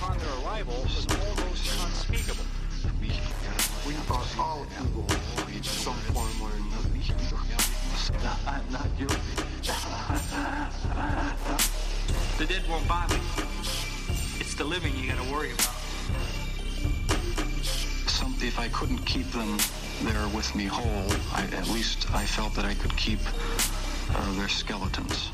upon their arrival was almost unspeakable. We are all evil in some form or another. I'm not guilty. The dead won't bother you. It's the living you gotta worry about. If I couldn't keep them there with me whole, at least I felt that I could keep their skeletons.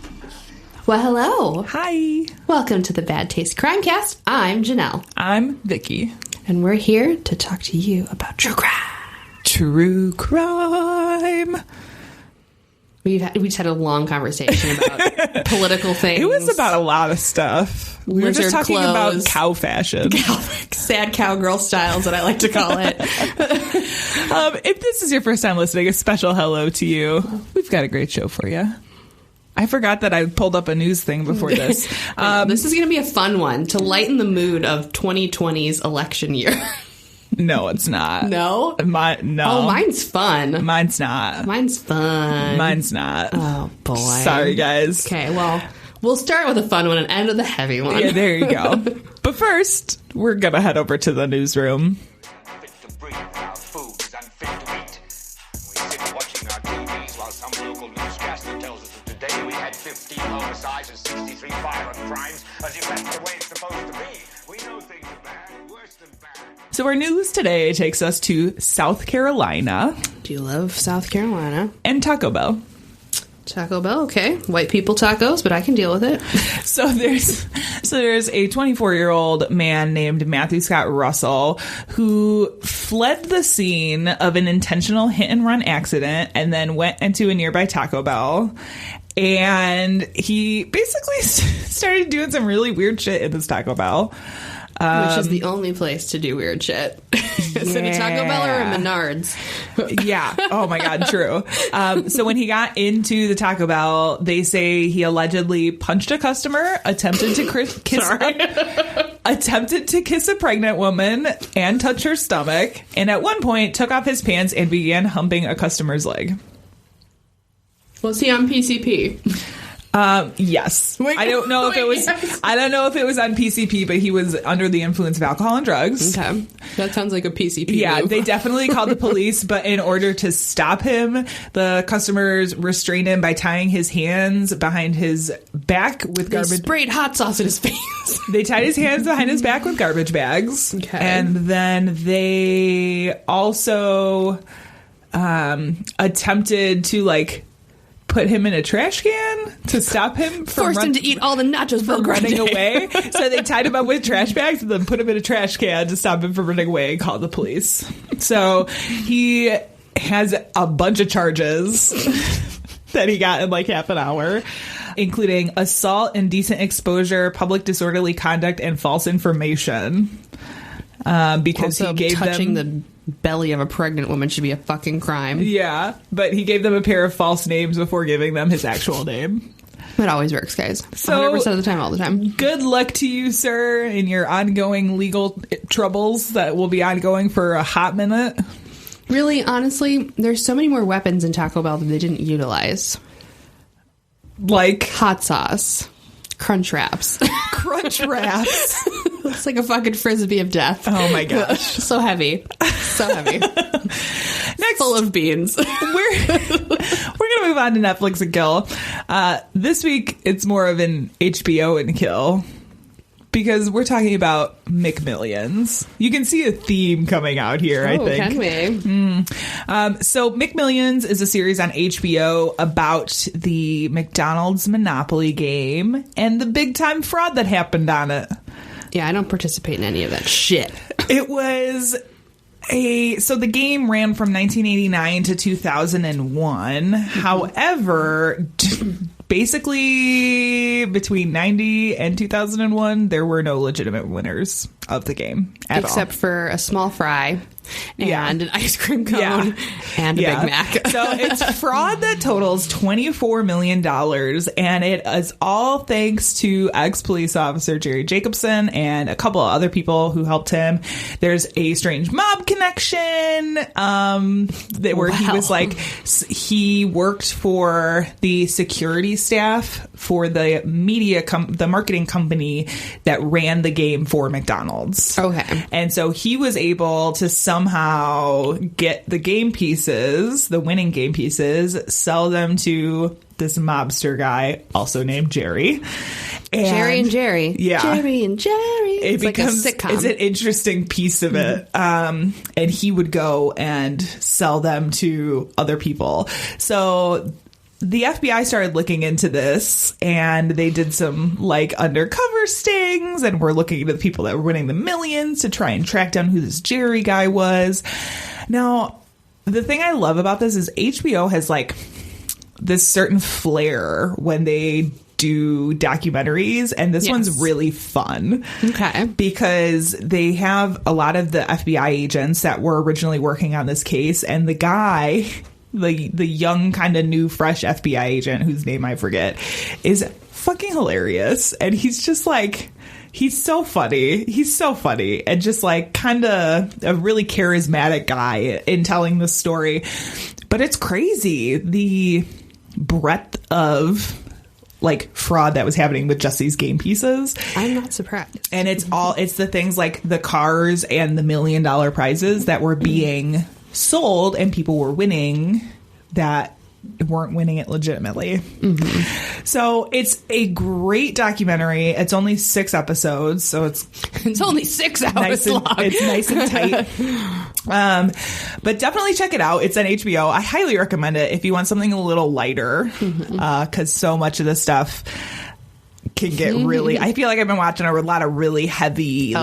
Well, hello. Hi. Welcome to the Bad Taste Crimecast. I'm Janelle. I'm Vicky. And we're here to talk to you about true crime. True crime. We just had a long conversation about political things. It was about a lot of stuff. We were just talking about cow fashion. Sad cowgirl styles, that I like to call it. If this is your first time listening, a special hello to you. We've got a great show for you. I forgot that I pulled up a news thing before this. This is going to be a fun one to lighten the mood of 2020's election year. No, it's not. No? No. Oh, mine's fun. Mine's not. Mine's fun. Mine's not. Oh, boy. Sorry, guys. Okay, well, we'll start with a fun one and end with a heavy one. Yeah, there you go. But first, we're going to head over to the newsroom. Fit to breathe, our food is unfit to eat. We sit watching our TVs while some local newscaster tells us that today we had 15 homicides and 63 violent crimes, as if that's the way it's supposed to be. We know things are bad, worse than bad. So our news today takes us to South Carolina. Do you love South Carolina? And Taco Bell. Taco Bell, okay. White people tacos, but I can deal with it. So there's a 24-year-old man named Matthew Scott Russell who fled the scene of an intentional hit-and-run accident and then went into a nearby Taco Bell. And he basically started doing some really weird shit in this Taco Bell. Which is the only place to do weird shit. Is it a Taco Bell or a Menards? Yeah. Oh, my God. True. So when he got into the Taco Bell, they say he allegedly punched a customer, attempted to kiss a pregnant woman and touch her stomach, and at one point took off his pants and began humping a customer's leg. Was he on PCP? Yes. I don't know if it was on PCP, but he was under the influence of alcohol and drugs. Okay. That sounds like a PCP. Yeah, move. they definitely called the police, but in order to stop him, the customers restrained him by tying his hands behind his back with garbage. They sprayed hot sauce in his face. They tied his hands behind his back with garbage bags. Okay. And then they also attempted to put him in a trash can to stop him from forced him to eat all the nachos from running away. So they tied him up with trash bags and then put him in a trash can to stop him from running away and called the police. So he has a bunch of charges that he got in half an hour, including assault, indecent exposure, public disorderly conduct, and false information. Because also, he gave touching them the belly of a pregnant woman should be a fucking crime. Yeah, but he gave them a pair of false names before giving them his actual name. It always works, guys. So 100% of the time, all the time. Good luck to you, sir, in your ongoing legal troubles that will be ongoing for a hot minute. Really, honestly, there's so many more weapons in Taco Bell that they didn't utilize. Like hot sauce. Crunch wraps. Crunch wraps. It's like a fucking frisbee of death. Oh my gosh. So heavy. So heavy. Next, full of beans. We're going to move on to Netflix and kill. This week, it's more of an HBO and kill. Because we're talking about McMillions. You can see a theme coming out here, I think. Can we? So McMillions is a series on HBO about the McDonald's Monopoly game and the big time fraud that happened on it. Yeah, I don't participate in any of that shit. It was so the game ran from 1989 to 2001. However, basically between 90 and 2001, there were no legitimate winners of the game at all. Except for a small fry and an ice cream cone and a Big Mac. So it's fraud that totals $24 million, and it is all thanks to ex-police officer Jerry Jacobson and a couple of other people who helped him. There's a strange mob connection where he was like, he worked for the security staff for the the marketing company that ran the game for McDonald's. Okay. And so he was able to somehow get the game pieces, the winning game pieces, sell them to this mobster guy, also named Jerry. Jerry and Jerry. Yeah. Jerry and Jerry. It becomes like a sitcom. It's an interesting piece of it. And he would go and sell them to other people. So the FBI started looking into this, and they did some like undercover stings, and were looking into the people that were winning the millions to try and track down who this Jerry guy was. Now, the thing I love about this is HBO has like this certain flair when they do documentaries, and this one's really fun. Okay. Because they have a lot of the FBI agents that were originally working on this case, and the guy, the young kind of new fresh FBI agent whose name I forget, is fucking hilarious. And he's just like, he's so funny. He's so funny. And just like kind of a really charismatic guy in telling this story. But it's crazy, the breadth of like fraud that was happening with just these game pieces. I'm not surprised. And it's the things like the cars and the $1 million prizes that were being sold, and people were winning that weren't winning it legitimately. Mm-hmm. So it's a great documentary. It's only 6 episodes, so it's only 6 hours long. It's nice and tight. But definitely check it out. It's on HBO. I highly recommend it if you want something a little lighter, because so much of this stuff can get really... I feel like I've been watching a lot of really heavy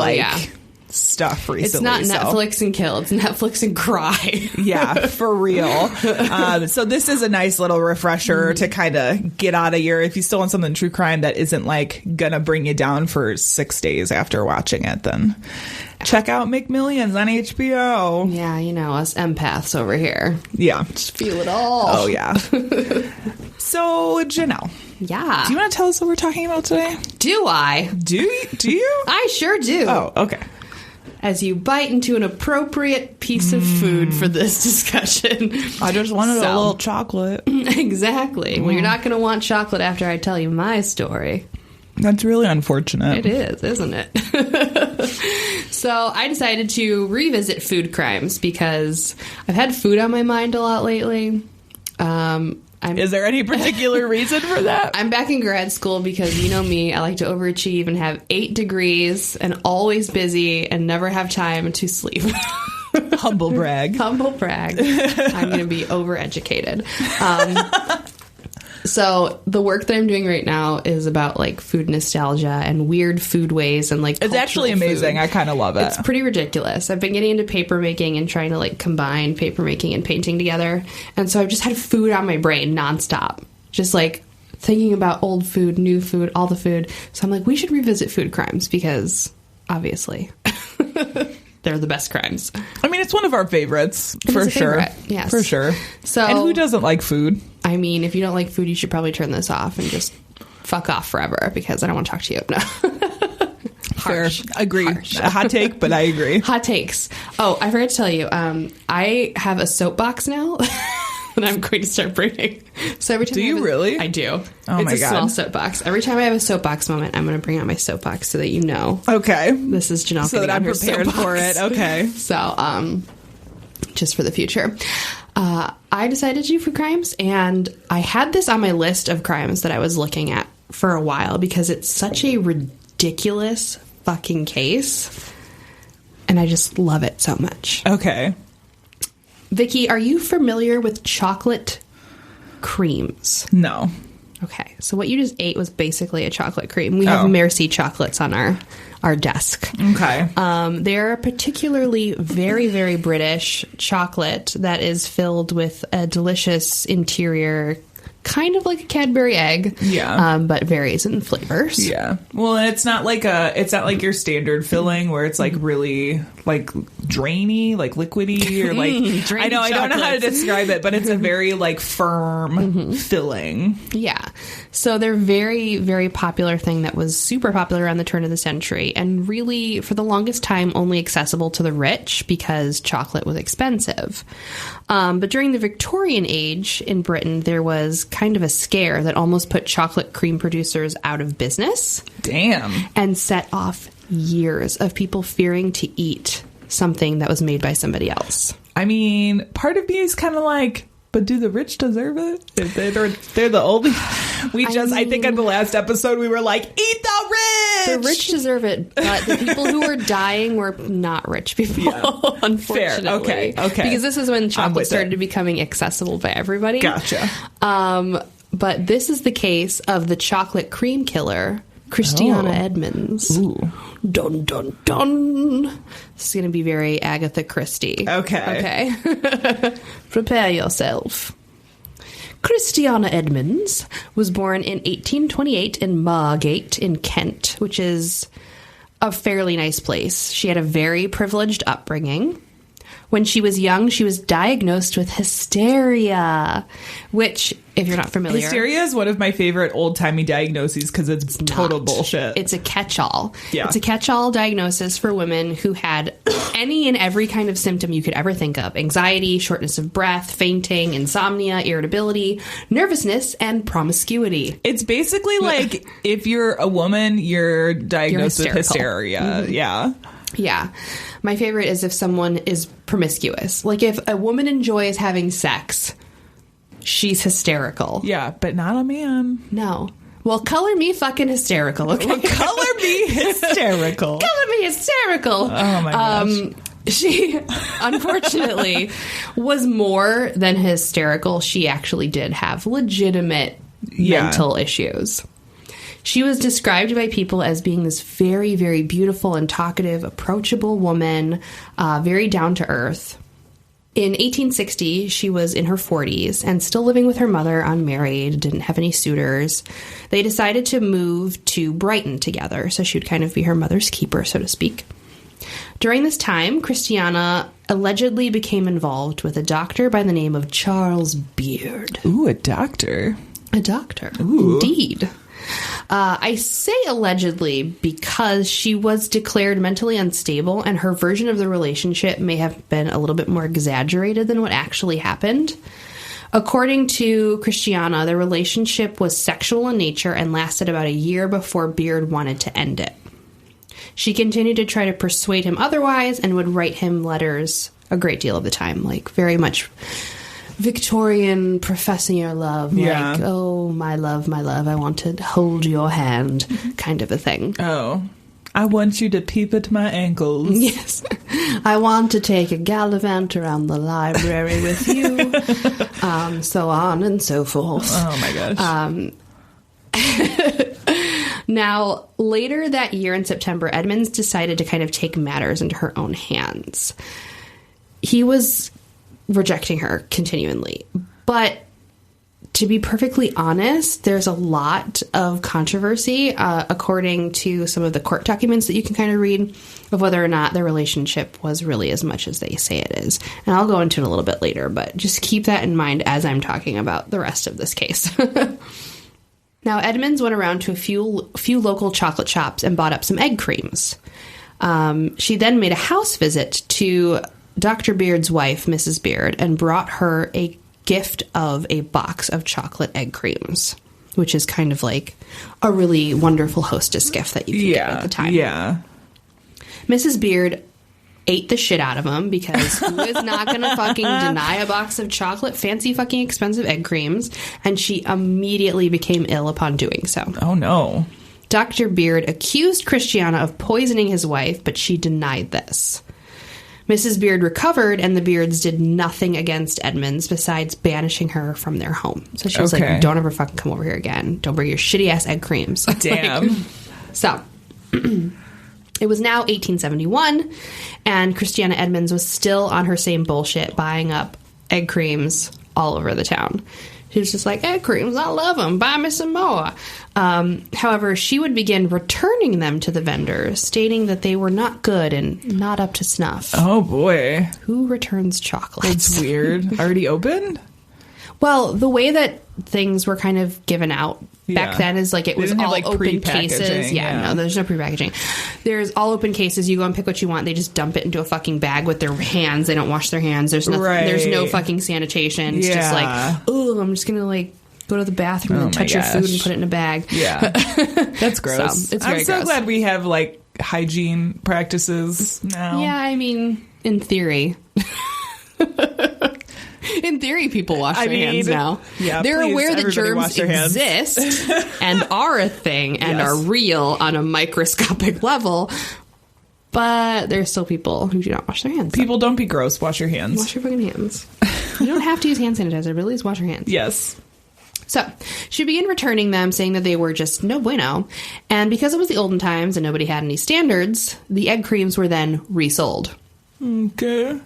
stuff recently. It's not Netflix and kill. It's Netflix and cry. Yeah, for real. So this is a nice little refresher to kind of get out of if you still want something true crime that isn't like gonna bring you down for 6 days after watching it, then check out McMillions on HBO. Yeah, you know, us empaths over here. Yeah. Just feel it all. Oh, yeah. So, Janelle. Yeah. Do you want to tell us what we're talking about today? Do I? Do you? I sure do. Oh, okay. As you bite into an appropriate piece of food for this discussion. I just wanted a little chocolate. Exactly. Well, you're not going to want chocolate after I tell you my story. That's really unfortunate. It is, isn't it? So I decided to revisit food crimes because I've had food on my mind a lot lately. Is there any particular reason for that? I'm back in grad school because, you know me, I like to overachieve and have 8 degrees and always busy and never have time to sleep. Humble brag. Humble brag. I'm going to be overeducated. So the work that I'm doing right now is about like food nostalgia and weird food ways and like it's actually amazing. Food. I kind of love it. It's pretty ridiculous. I've been getting into paper making and trying to like combine paper making and painting together. And so I've just had food on my brain nonstop. Just like thinking about old food, new food, all the food. So I'm like, we should revisit food crimes because obviously they're the best crimes. I mean, it's one of our favorites for sure. Yes. For sure. So, and who doesn't like food? I mean, if you don't like food, you should probably turn this off and just fuck off forever because I don't want to talk to you. No. Fair. Agree. Harsh. A hot take, but I agree. Hot takes. Oh, I forgot to tell you. I have a soapbox now that I'm going to start bringing. So every time do you really? I do. Oh it's my a God. small soapbox. Every time I have a soapbox moment, I'm going to bring out my soapbox so that you know. Okay. This is Janelle. So that I'm prepared for it. Okay. So, just for the future. I decided to do food crimes, and I had this on my list of crimes that I was looking at for a while because it's such a ridiculous fucking case, and I just love it so much. Okay. Vicky, are you familiar with chocolate creams? No. Okay, so what you just ate was basically a chocolate cream. We have Merci chocolates on our desk. Okay. They're a particularly very, very British chocolate that is filled with a delicious interior, kind of like a Cadbury egg. Yeah. But varies in flavors. Yeah. Well, it's not like your standard filling where it's like really like drainy, like liquidy, or like Drainy I don't know how to chocolates. describe it, but it's a very like firm filling. Yeah. So they're very, very popular thing that was super popular around the turn of the century and really, for the longest time, only accessible to the rich because chocolate was expensive. But during the Victorian age in Britain, there was kind of a scare that almost put chocolate cream producers out of business. Damn. And set off years of people fearing to eat something that was made by somebody else. I mean, part of me is kind of like, but do the rich deserve it? They're the only... I think in the last episode we were like, eat the rich! The rich deserve it, but the people who were dying were not rich people, unfortunately. Fair. Okay. Because this is when chocolate started it. becoming accessible by everybody. Gotcha. But this is the case of the chocolate cream killer, Christiana Edmonds. Ooh. Dun, dun, dun. This is going to be very Agatha Christie. Okay. Prepare yourself. Christiana Edmonds was born in 1828 in Margate in Kent, which is a fairly nice place. She had a very privileged upbringing. When she was young, she was diagnosed with hysteria, which, if you're not familiar... Hysteria is one of my favorite old-timey diagnoses because it's total bullshit. It's a catch-all. Yeah. It's a catch-all diagnosis for women who had any and every kind of symptom you could ever think of. Anxiety, shortness of breath, fainting, insomnia, irritability, nervousness, and promiscuity. It's basically like if you're a woman, you're diagnosed with hysteria. Mm-hmm. Yeah. Yeah. My favorite is if someone is promiscuous. Like if a woman enjoys having sex, she's hysterical. Yeah, but not a man. No. Well, color me fucking hysterical, okay? Well, color me hysterical. Color me hysterical. Oh my gosh. She, unfortunately, was more than hysterical. She actually did have legitimate mental issues. She was described by people as being this very, very beautiful and talkative, approachable woman, very down to earth. In 1860, she was in her 40s and still living with her mother, unmarried, didn't have any suitors. They decided to move to Brighton together, so she would kind of be her mother's keeper, so to speak. During this time, Christiana allegedly became involved with a doctor by the name of Charles Beard. Ooh, a doctor. A doctor. Ooh. Indeed. I say allegedly because she was declared mentally unstable and her version of the relationship may have been a little bit more exaggerated than what actually happened. According to Christiana, the relationship was sexual in nature and lasted about a year before Beard wanted to end it. She continued to try to persuade him otherwise and would write him letters a great deal of the time, like very much Victorian professing your love, like, oh, my love, I want to hold your hand, kind of a thing. Oh, I want you to peep at my ankles. Yes. I want to take a gallivant around the library with you, so on and so forth. Oh, my gosh. Now, later that year in September, Edmonds decided to kind of take matters into her own hands. He was rejecting her continually. But to be perfectly honest, there's a lot of controversy, according to some of the court documents that you can kind of read, of whether or not their relationship was really as much as they say it is. And I'll go into it a little bit later, but just keep that in mind as I'm talking about the rest of this case. Now, Edmonds went around to a few local chocolate shops and bought up some egg creams. She then made a house visit to Dr. Beard's wife, Mrs. Beard, and brought her a gift of a box of chocolate egg creams, which is kind of like a really wonderful hostess gift that you could get at the time. Yeah. Mrs. Beard ate the shit out of them because who is not going to fucking deny a box of chocolate, fancy fucking expensive egg creams? And she immediately became ill upon doing so. Oh, no. Dr. Beard accused Christiana of poisoning his wife, but she denied this. Mrs. Beard recovered, and the Beards did nothing against Edmonds besides banishing her from their home. So she was like, don't ever fucking come over here again. Don't bring your shitty-ass egg creams. Damn. So, it was now 1871, and Christiana Edmonds was still on her same bullshit, buying up egg creams all over the town. She was just like, egg creams, I love them. Buy me some more. However, she would begin returning them to the vendors, stating that they were not good and not up to snuff. Oh, boy. Who returns chocolates? That's weird. Already opened? Well, the way that things were kind of given out back then is like it was all open cases. Yeah, no, there's no pre-packaging. There's all open cases. You go and pick what you want. They just dump it into a fucking bag with their hands. They don't wash their hands. There's nothing. There's no fucking sanitation. It's just like, oh, I'm just gonna like go to the bathroom and touch your food and put it in a bag. Yeah, that's gross. So, it's very I'm so gross. glad we have like hygiene practices now. Yeah, I mean, in theory. In theory, people wash their hands now. Yeah, they're aware that germs hands. exist and are a thing and are real on a microscopic level, but there's still people who do not wash their hands. People, don't be gross. Wash your hands. Wash your fucking hands. You don't have to use hand sanitizer, but at least wash your hands. Yes. So, she began returning them, saying that they were just no bueno. And because it was the olden times and nobody had any standards, the egg creams were then resold. Okay.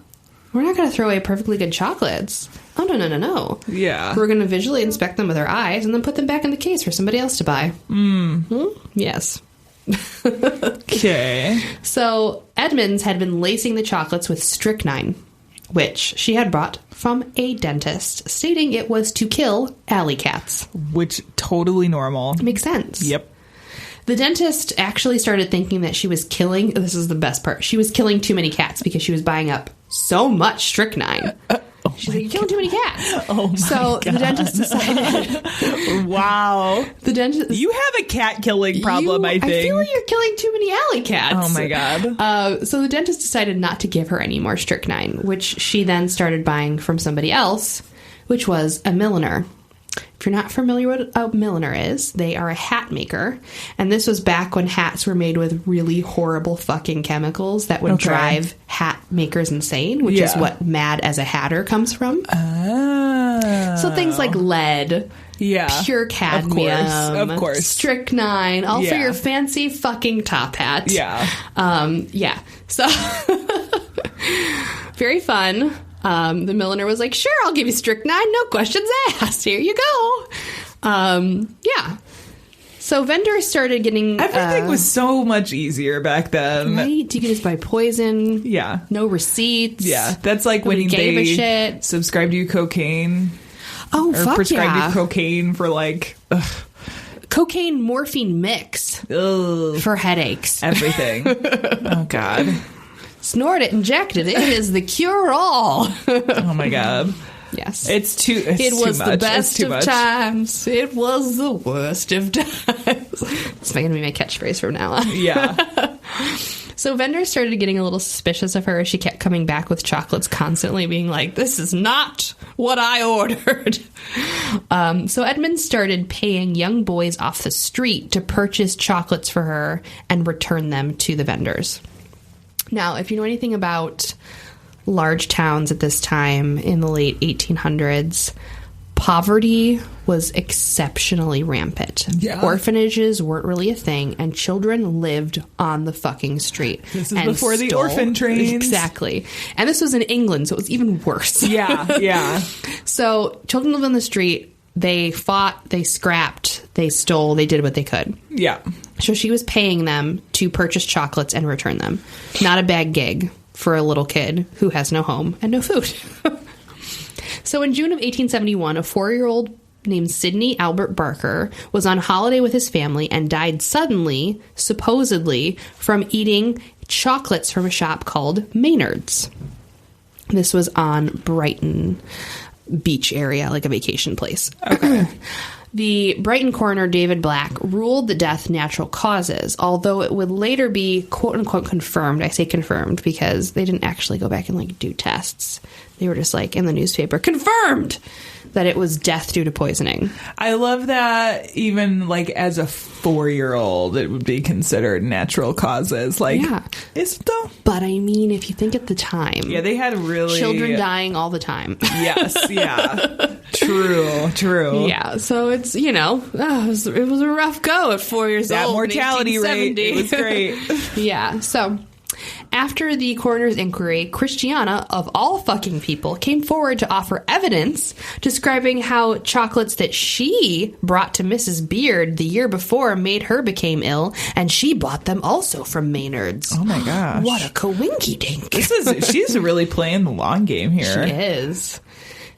We're not going to throw away perfectly good chocolates. Oh, no. Yeah. We're going to visually inspect them with our eyes and then put them back in the case for somebody else to buy. Yes. Okay. So, Edmonds had been lacing the chocolates with strychnine, which she had brought from a dentist, stating it was to kill alley cats. Which, totally normal. Makes sense. Yep. The dentist actually started thinking that she was killing... This is the best part. She was killing too many cats because she was buying up so much strychnine. She's like, you're killing too many cats. Oh, my So God. the dentist decided... Wow. The dentist... You have a cat killing problem, I think. I feel like you're killing too many alley cats. Oh, my God. So the dentist decided not to give her any more strychnine, which she then started buying from somebody else, which was a milliner. If you're not familiar with what a milliner is, they are a hat maker. And this was back when hats were made with really horrible fucking chemicals that would drive hat makers insane, which is what Mad as a Hatter comes from. Oh. So things like lead, pure cadmium, of course. strychnine, all for your fancy fucking top hat. Yeah. So very fun. The milliner was like, sure, I'll give you strychnine, no questions asked. Here you go. Yeah. So vendors started getting... Everything was so much easier back then. Right? You could just buy poison. Yeah. No receipts. Yeah. That's like when gave a they shit. subscribed to you cocaine. Oh, or fuck prescribed yeah. you cocaine for like... Cocaine morphine mix for headaches. Everything. Oh, God. Snort it, inject it. It is the cure-all. Oh, my God. Yes. It was the best of times. It was the worst of times. It's going to be my catchphrase from now on. Yeah. So vendors started getting a little suspicious of her as she kept coming back with chocolates constantly, being like, this is not what I ordered. So Edmund started paying young boys off the street to purchase chocolates for her and return them to the vendors. Now, if you know anything about large towns at this time in the late 1800s, poverty was exceptionally rampant. Yeah. Orphanages weren't really a thing, and children lived on the fucking street. This is before the orphan trains. Exactly. And this was in England, so it was even worse. Yeah. So children lived on the street. They fought, they scrapped, they stole, they did what they could. Yeah. So she was paying them to purchase chocolates and return them. Not a bad gig for a little kid who has no home and no food. So in June of 1871, a 4-year-old named Sidney Albert Barker was on holiday with his family and died suddenly, supposedly, from eating chocolates from a shop called Maynard's. This was on Brighton Beach area, like a vacation place. Okay. The Brighton coroner, David Black, ruled the death natural causes, although it would later be quote-unquote confirmed. I say confirmed because they didn't actually go back and, like, do tests. They were just, like, in the newspaper, confirmed that it was death due to poisoning. I love that even, like, as a 4-year-old, it would be considered natural causes. Like, is it though? But, I mean, if you think at the time... Yeah, they had really... Children dying all the time. Yes, yeah. True. Yeah, so it's, you know, it was a rough go at 4 years old. That mortality rate, it was great. Yeah, so... After the coroner's inquiry, Christiana, of all fucking people, came forward to offer evidence describing how chocolates that she brought to Mrs. Beard the year before made her become ill, and she bought them also from Maynard's. Oh my gosh. What a coinky-dink. She's really playing the long game here. She is.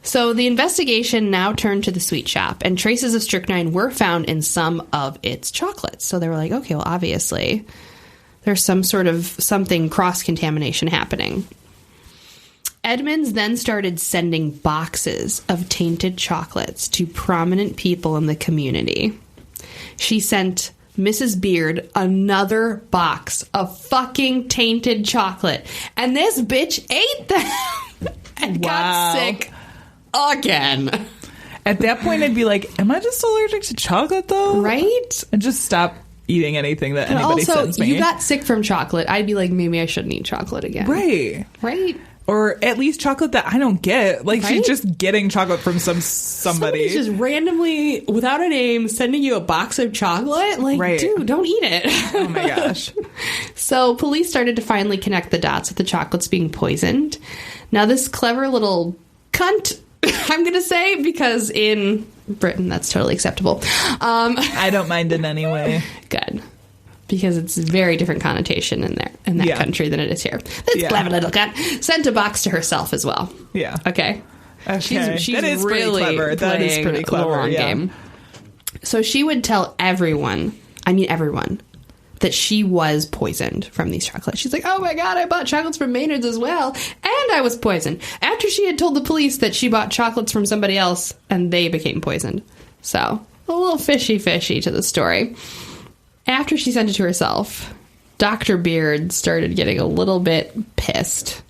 So the investigation now turned to the sweet shop, and traces of strychnine were found in some of its chocolates. So they were like, okay, well, obviously there's some sort of something cross-contamination happening. Edmonds then started sending boxes of tainted chocolates to prominent people in the community. She sent Mrs. Beard another box of fucking tainted chocolate, and this bitch ate them and got sick again. At that point, I'd be like, am I just allergic to chocolate, though? Right? And just stop eating anything that anybody also, sends me. You got sick from chocolate. I'd be like, maybe I shouldn't eat chocolate again. Right. Right? Or at least chocolate that I don't get. Like, Right? she's just getting chocolate from somebody. Somebody's just randomly, without a name, sending you a box of chocolate? Like, Right. dude, don't eat it. Oh my gosh. So police started to finally connect the dots with the chocolates being poisoned. Now, this clever little cunt, I'm going to say, because in Britain, that's totally acceptable. I don't mind it anyway. Good. Because it's a very different connotation in that country than it is here. This clever little cunt sent a box to herself as well. Yeah. Okay. She's that is really pretty clever. That is pretty clever. The long game. So she would tell everyone, that she was poisoned from these chocolates. She's like, oh my God, I bought chocolates from Maynard's as well, and I was poisoned. After she had told the police that she bought chocolates from somebody else, and they became poisoned. So, a little fishy to the story. After she sent it to herself, Dr. Beard started getting a little bit pissed.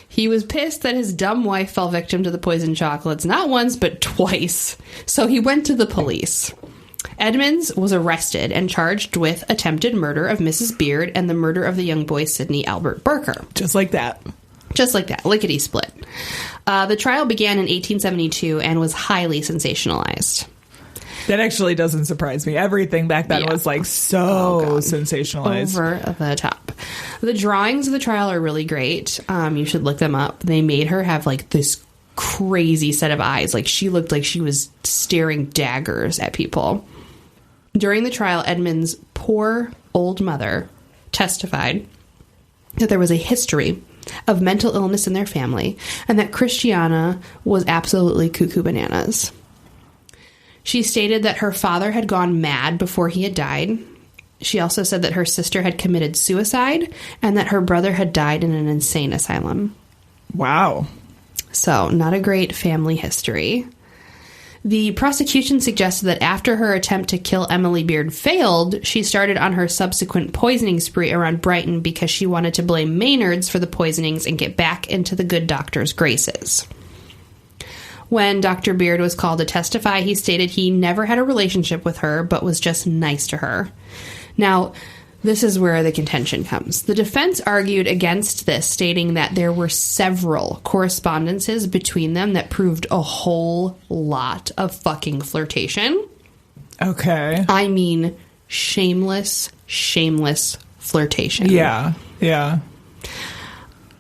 He was pissed that his dumb wife fell victim to the poisoned chocolates, not once, but twice. So he went to the police. Edmonds was arrested and charged with attempted murder of Mrs. Beard and the murder of the young boy Sidney Albert Barker. Just like that. Just like that. Lickety split. The trial began in 1872 and was highly sensationalized. That actually doesn't surprise me. Everything back then was like so sensationalized. Over the top. The drawings of the trial are really great. You should look them up. They made her have like this crazy set of eyes. Like she looked like she was staring daggers at people. During the trial, Edmund's poor old mother testified that there was a history of mental illness in their family and that Christiana was absolutely cuckoo bananas. She stated that her father had gone mad before he had died. She also said that her sister had committed suicide and that her brother had died in an insane asylum. Wow. So, not a great family history. The prosecution suggested that after her attempt to kill Emily Beard failed, she started on her subsequent poisoning spree around Brighton because she wanted to blame Maynard's for the poisonings and get back into the good doctor's graces. When Dr. Beard was called to testify, he stated he never had a relationship with her, but was just nice to her. Now, this is where the contention comes. The defense argued against this, stating that there were several correspondences between them that proved a whole lot of fucking flirtation. Okay. I mean, shameless flirtation. Yeah.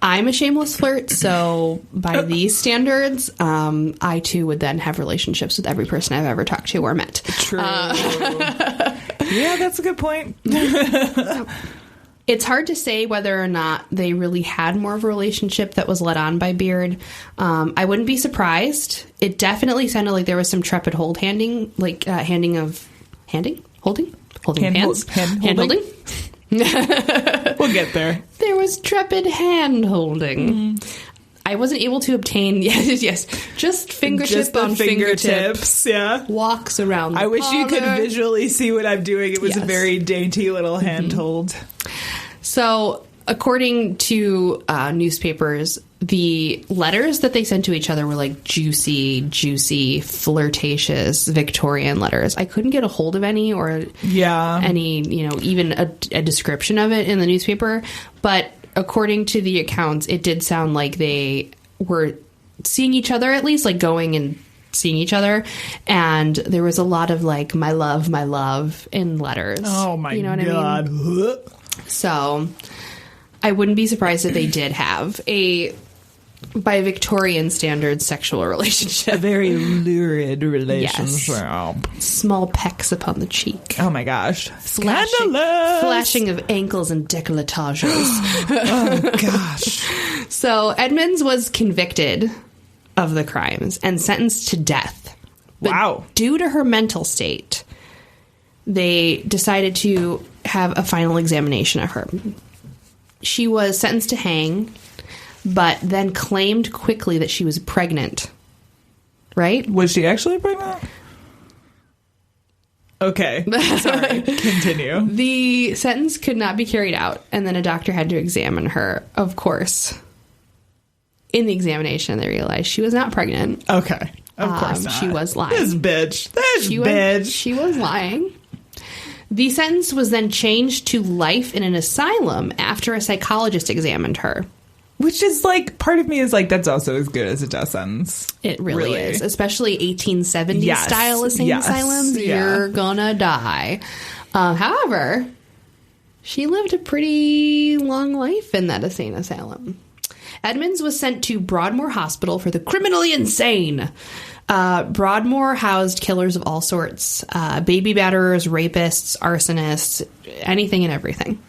I'm a shameless flirt, so by these standards, I too would then have relationships with every person I've ever talked to or met. True. Yeah, that's a good point. It's hard to say whether or not they really had more of a relationship that was led on by Beard. I wouldn't be surprised. It definitely sounded like there was some trepid handing, like holding hands. Hand holding. We'll get there. There was trepid hand holding. I wasn't able to obtain just fingertip on fingertips. Yeah. Walks around the I wish you could parlor. visually see what I'm doing. It was a Yes. very dainty little handhold. So, according to newspapers, the letters that they sent to each other were like juicy, flirtatious Victorian letters. I couldn't get a hold of any or any, even a description of it in the newspaper. But according to the accounts, it did sound like they were seeing each other, at least like going and seeing each other. And there was a lot of like, my love in letters. Oh my you know what God. I mean? So, I wouldn't be surprised if they did have a, by Victorian standards, sexual relationship. A very lurid relationship. Yes. Small pecks upon the cheek. Oh my gosh. Scandalous. Flashing of ankles and décolletage. Oh gosh. So Edmonds was convicted of the crimes and sentenced to death. But wow. Due to her mental state, they decided to have a final examination of her. She was sentenced to hang, but then claimed quickly that she was pregnant. Right? Was she actually pregnant? Okay. Sorry. Continue. The sentence could not be carried out, and then a doctor had to examine her, of course. In the examination, they realized she was not pregnant. Okay. Of course not. She was lying. This bitch. She was lying. The sentence was then changed to life in an asylum after a psychologist examined her. Which is like, part of me is like, that's also as good as a death sentence. It really is. Especially 1870s style insane asylums. Yeah. You're gonna die. However, she lived a pretty long life in that insane asylum. Edmonds was sent to Broadmoor Hospital for the criminally insane. Broadmoor housed killers of all sorts. Baby batterers, rapists, arsonists, anything and everything.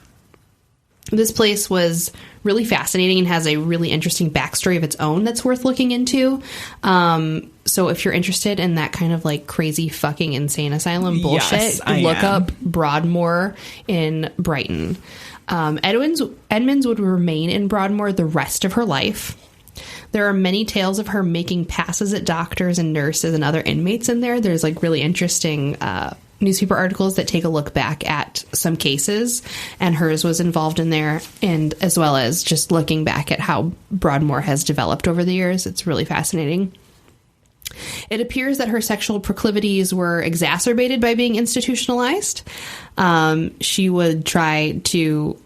This place was really fascinating and has a really interesting backstory of its own that's worth looking into. So if you're interested in that kind of like crazy fucking insane asylum bullshit, look up Broadmoor in Brighton. Edmonds would remain in Broadmoor the rest of her life. There are many tales of her making passes at doctors and nurses and other inmates in there. There's like really interesting newspaper articles that take a look back at some cases, and hers was involved in there, and as well as just looking back at how Broadmoor has developed over the years. It's really fascinating. It appears that her sexual proclivities were exacerbated by being institutionalized. She would try to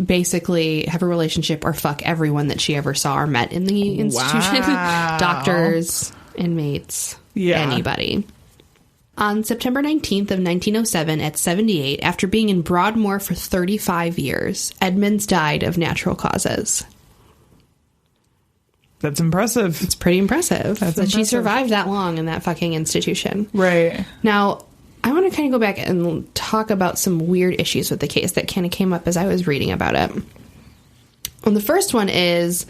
basically have a relationship or fuck everyone that she ever saw or met in the institution. Wow. Doctors, inmates, anybody. On September 19th of 1907, at 78, after being in Broadmoor for 35 years, Edmonds died of natural causes. That's impressive. It's pretty impressive that impressive. She survived that long in that fucking institution. Right. Now, I want to kind of go back and talk about some weird issues with the case that kind of came up as I was reading about it. And the first one is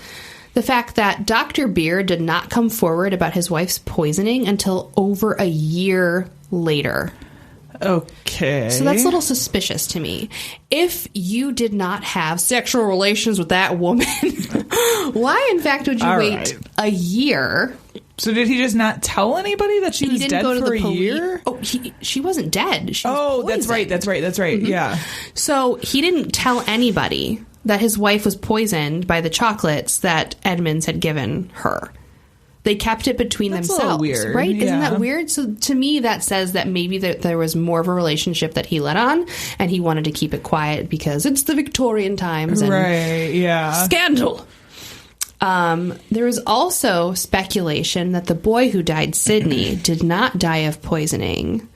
the fact that Dr. Beer did not come forward about his wife's poisoning until over a year later. Okay. So that's a little suspicious to me. If you did not have sexual relations with that woman, why in fact would you wait a year? So did he just not tell anybody that she was dead for a year? Oh, she wasn't dead. She was that's right. That's right. Mm-hmm. Yeah. So he didn't tell anybody that his wife was poisoned by the chocolates that Edmonds had given her. They kept it between themselves. A little weird, right? Yeah. Isn't that weird? So to me, that says that maybe there was more of a relationship that he let on, and he wanted to keep it quiet because it's the Victorian times. And right, yeah. Scandal. There was also speculation that the boy who died, Sidney, did not die of poisoning,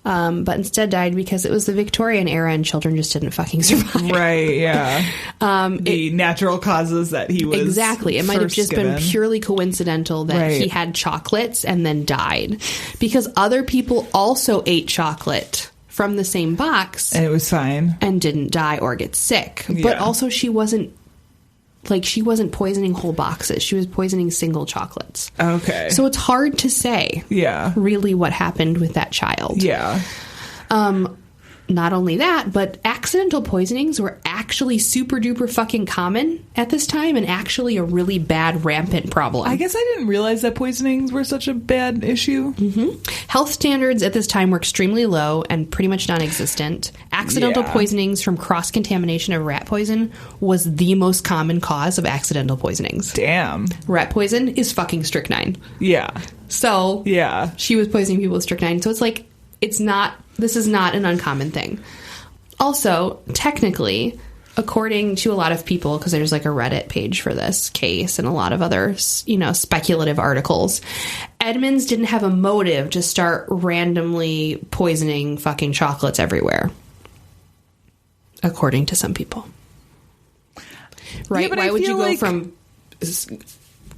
but instead died because it was the Victorian era and children just didn't fucking survive. Right, yeah. The natural causes that he was exactly. It might have just been purely coincidental that he had chocolates and then died, because other people also ate chocolate from the same box. And it was fine. And didn't die or get sick. Yeah. But also she wasn't poisoning whole boxes. She was poisoning single chocolates. Okay. So it's hard to say really what happened with that child. Yeah. Not only that, but accidental poisonings were actually super duper fucking common at this time, and actually a really bad rampant problem. I guess I didn't realize that poisonings were such a bad issue. Mm-hmm. Health standards at this time were extremely low and pretty much non-existent. Accidental poisonings from cross-contamination of rat poison was the most common cause of accidental poisonings. Damn. Rat poison is fucking strychnine. Yeah. So, she was poisoning people with strychnine. So it's like, this is not an uncommon thing. Also, technically, according to a lot of people, because there's like a Reddit page for this case and a lot of other, speculative articles, Edmonds didn't have a motive to start randomly poisoning fucking chocolates everywhere. According to some people. right? Yeah, but Why I would you feel go like- from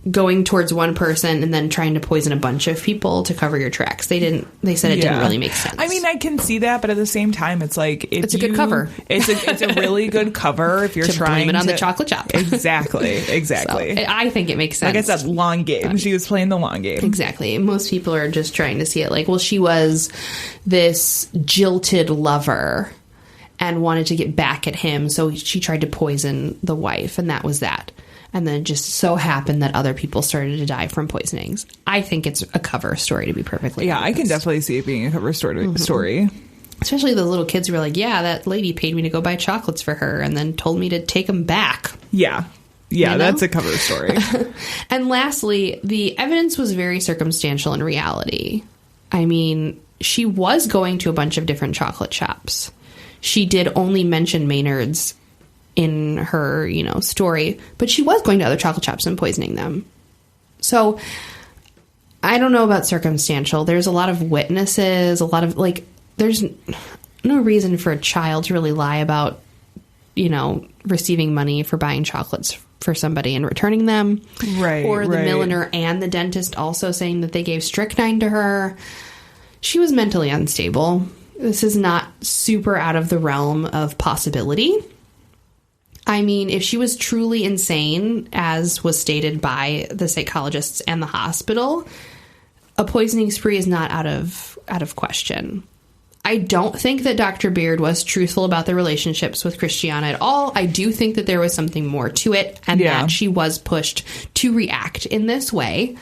going towards one person and then trying to poison a bunch of people to cover your tracks? They said it didn't really make sense. I mean, I can see that, but at the same time, it's like if It's a good cover. It's a really good cover if you're to trying blame it on to, the chocolate chop. Exactly. So, I think it makes sense. Like I said, long game. She was playing the long game. Exactly. Most people are just trying to see it like, well, she was this jilted lover and wanted to get back at him, so she tried to poison the wife, and that was that. And then it just so happened that other people started to die from poisonings. I think it's a cover story, to be perfectly honest. I can definitely see it being a cover story. Especially the little kids who were like, yeah, that lady paid me to go buy chocolates for her and then told me to take them back. Yeah. Yeah, that's a cover story. And lastly, the evidence was very circumstantial in reality. I mean, she was going to a bunch of different chocolate shops. She did only mention Maynard's in her, story, but she was going to other chocolate shops and poisoning them. So I don't know about circumstantial. There's a lot of witnesses, a lot of there's no reason for a child to really lie about, receiving money for buying chocolates for somebody and returning them. Right. Or the milliner and the dentist also saying that they gave strychnine to her. She was mentally unstable. This is not super out of the realm of possibility. I mean, if she was truly insane, as was stated by the psychologists and the hospital, a poisoning spree is not out of question. I don't think that Dr. Beard was truthful about the relationships with Christiana at all. I do think that there was something more to it, and that she was pushed to react in this way.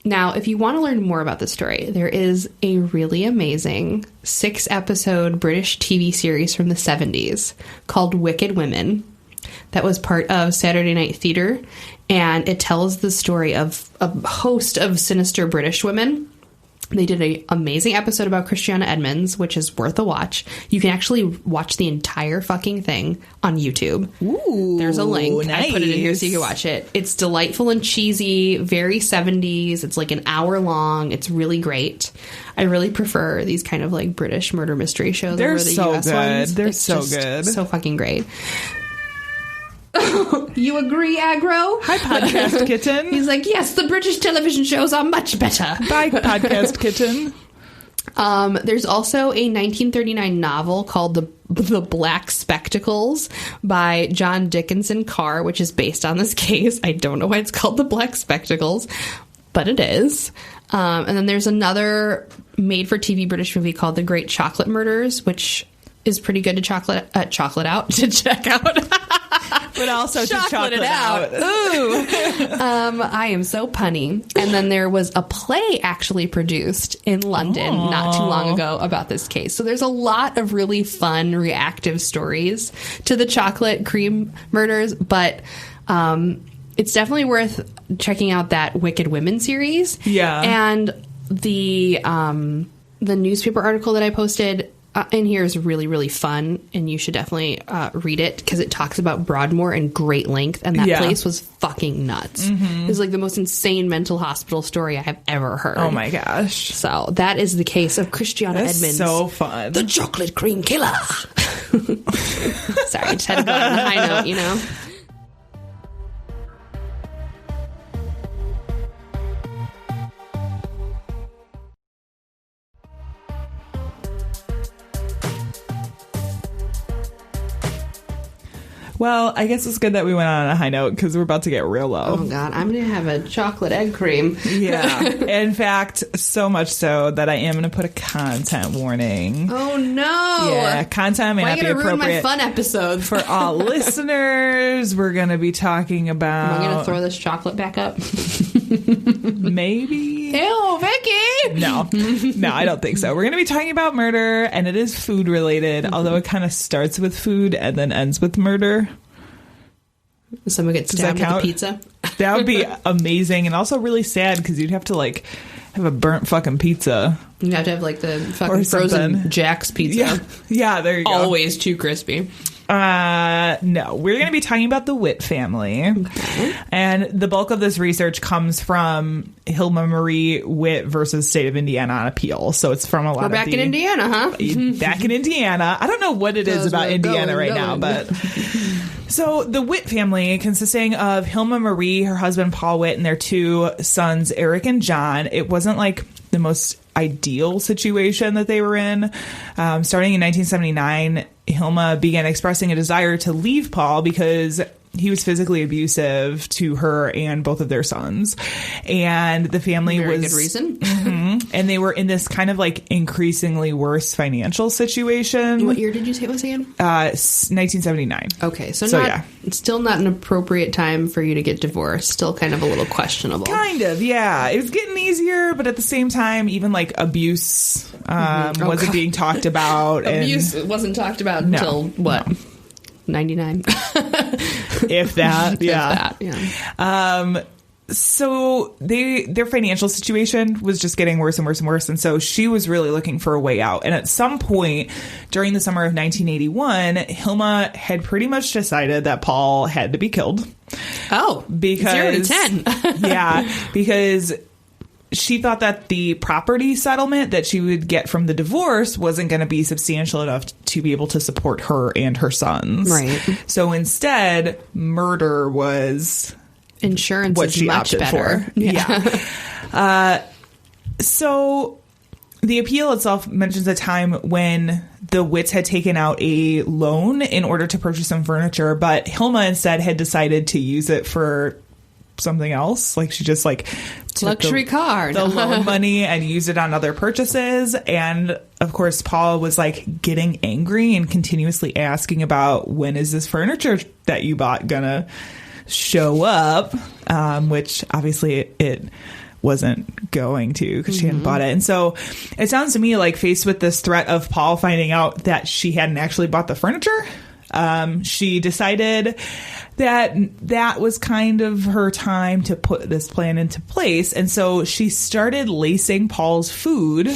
Now, if you want to learn more about the story, there is a really amazing 6-episode British TV series from the 70s called Wicked Women that was part of Saturday Night Theatre, and it tells the story of a host of sinister British women. They did an amazing episode about Christiana Edmonds, which is worth a watch. You can actually watch the entire fucking thing on YouTube. Ooh, there's a link. Nice. I put it in here so you can watch it. It's delightful and cheesy, very 70s. It's like an hour long. It's really great. I really prefer these kind of like British murder mystery shows They're over the so US good. ones. They're It's so just good. So fucking great. You agree, Aggro? Hi, Podcast Kitten. He's like, yes, the British television shows are much better. Bye, Podcast Kitten. There's also a 1939 novel called The Black Spectacles by John Dickinson Carr, which is based on this case. I don't know why it's called The Black Spectacles, but it is. And then there's another made-for-TV British movie called The Great Chocolate Murders, which is pretty good to chocolate out to check out. But also to chocolate it out. Ooh. I am so punny. And then there was a play actually produced in London not too long ago about this case. So there's a lot of really fun, reactive stories to the chocolate cream murders, but it's definitely worth checking out that Wicked Women series. Yeah. And the newspaper article that I posted in here is really, really fun, and you should definitely read it because it talks about Broadmoor in great length, and that place was fucking nuts. It was like the most insane mental hospital story I have ever heard. Oh my gosh. So that is the case of Christiana Edmonds. So fun. The chocolate cream killer. Sorry, just had to go on a high note, you know? Well, I guess it's good that we went on a high note because we're about to get real low. Oh, God. I'm going to have a chocolate egg cream. Yeah. In fact, so much so that I am going to put a content warning. Oh, no. Yeah, content may Why not be are you gonna ruin my appropriate fun episodes? for all listeners. We're going to be talking about... Am I going to throw this chocolate back up? Maybe. Ew, Vicky! No, I don't think so. We're going to be talking about murder, and it is food related, although it kind of starts with food and then ends with murder. Someone gets stabbed with a pizza. That would be amazing, and also really sad because you'd have to like have a burnt fucking pizza. You have to have like the fucking frozen Jack's pizza. Yeah, there you go. Always too crispy. No, we're going to be talking about the Witt family. Okay. And the bulk of this research comes from Hilma Marie Witt versus State of Indiana on appeal. So it's from a lot We're back in Indiana, huh? Back in Indiana. I don't know what it is about Indiana right now, but So the Witt family, consisting of Hilma Marie, her husband Paul Witt, and their two sons, Eric and John, it wasn't like the most ideal situation that they were in. Starting in 1979, Hilma began expressing a desire to leave Paul because he was physically abusive to her and both of their sons. And the family Very was... good reason. And they were in this kind of like increasingly worse financial situation. What year did you say it was again? 1979. Okay, so yeah. It's still not an appropriate time for you to get divorced. Still kind of a little questionable. Kind of, yeah. It was getting easier, but at the same time, even like abuse wasn't being talked about. Abuse wasn't talked about until what? No. 99. If that, yeah. If that, yeah. So their financial situation was just getting worse and worse and worse. And so she was really looking for a way out. And at some point during the summer of 1981, Hilma had pretty much decided that Paul had to be killed. Oh, because 0 to 10. Yeah, because she thought that the property settlement that she would get from the divorce wasn't going to be substantial enough to be able to support her and her sons. Right. So instead, murder was... Insurance what is she much opted better. For. Yeah. So the appeal itself mentions a time when the Witts had taken out a loan in order to purchase some furniture, but Hilma instead had decided to use it for something else. Like she just like took luxury card, the loan money, and used it on other purchases. And of course, Paul was like getting angry and continuously asking about, when is this furniture that you bought gonna show up, which obviously it wasn't going to, because she hadn't bought it. And so it sounds to me like, faced with this threat of Paul finding out that she hadn't actually bought the furniture, she decided that was kind of her time to put this plan into place. And so she started lacing Paul's food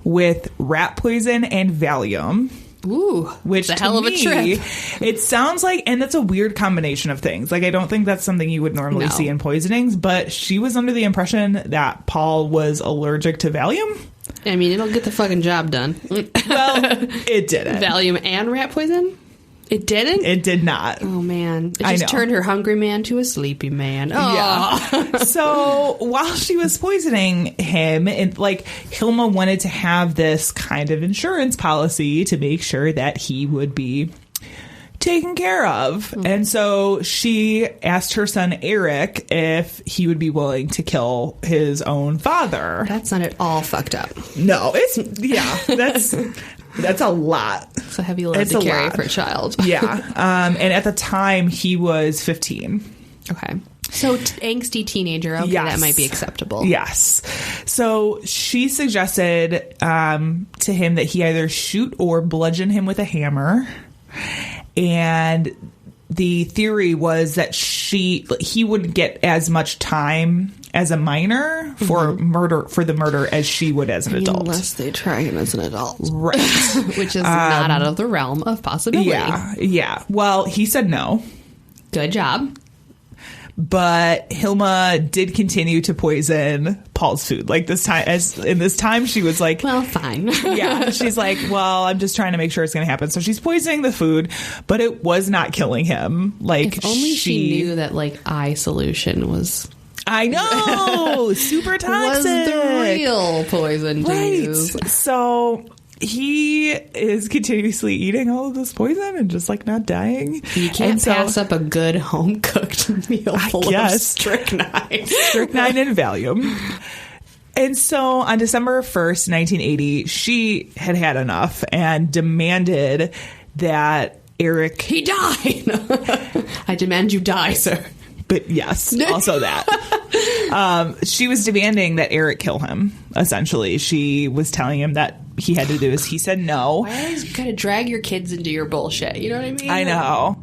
with rat poison and Valium. Ooh, which it's a hell of a trip. It sounds like, and that's a weird combination of things. Like, I don't think that's something you would normally see in poisonings, but she was under the impression that Paul was allergic to Valium. I mean, it'll get the fucking job done. Well, it didn't. Valium and rat poison? It didn't? It did not. Oh, man. It just turned her hungry man to a sleepy man. Oh. Yeah. So while she was poisoning him, and like, Hilma wanted to have this kind of insurance policy to make sure that he would be taken care of. And so she asked her son Eric if he would be willing to kill his own father. That's not at all fucked up. No, that's a lot. It's a heavy load to carry for a child. Yeah. And at the time, he was 15. Okay. So angsty teenager. Okay, yes. That might be acceptable. Yes. So she suggested to him that he either shoot or bludgeon him with a hammer. And the theory was that he wouldn't get as much time as a minor for the murder as she would as an adult. Unless they try him as an adult. Right. Which is not out of the realm of possibility. Yeah. Well, he said no. Good job. But Hilma did continue to poison Paul's food. Like this time, she was like, well, fine. Yeah. She's like, well, I'm just trying to make sure it's going to happen. So she's poisoning the food, but it was not killing him. Like, if only she knew that like eye solution was... I know! Super toxic! Was the real poison to use. So he is continuously eating all of this poison and just like not dying. You can't pass up a good home cooked meal full of strychnine. Strychnine and Valium. And so on December 1st, 1980, she had enough and demanded that Eric... He died! I demand you die, sir. But yes, also that. She was demanding that Eric kill him, essentially. She was telling him that he had to do this. He said no. Why always gotta drag your kids into your bullshit? You know what I mean? I know.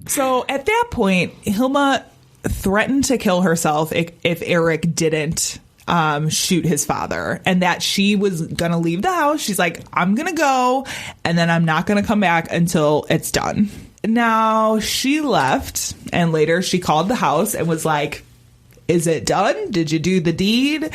So at that point, Hilma threatened to kill herself if Eric didn't shoot his father, and that she was gonna leave the house. She's like, I'm gonna go, and then I'm not gonna come back until it's done. Now, she left, and later she called the house and was like, is it done? Did you do the deed?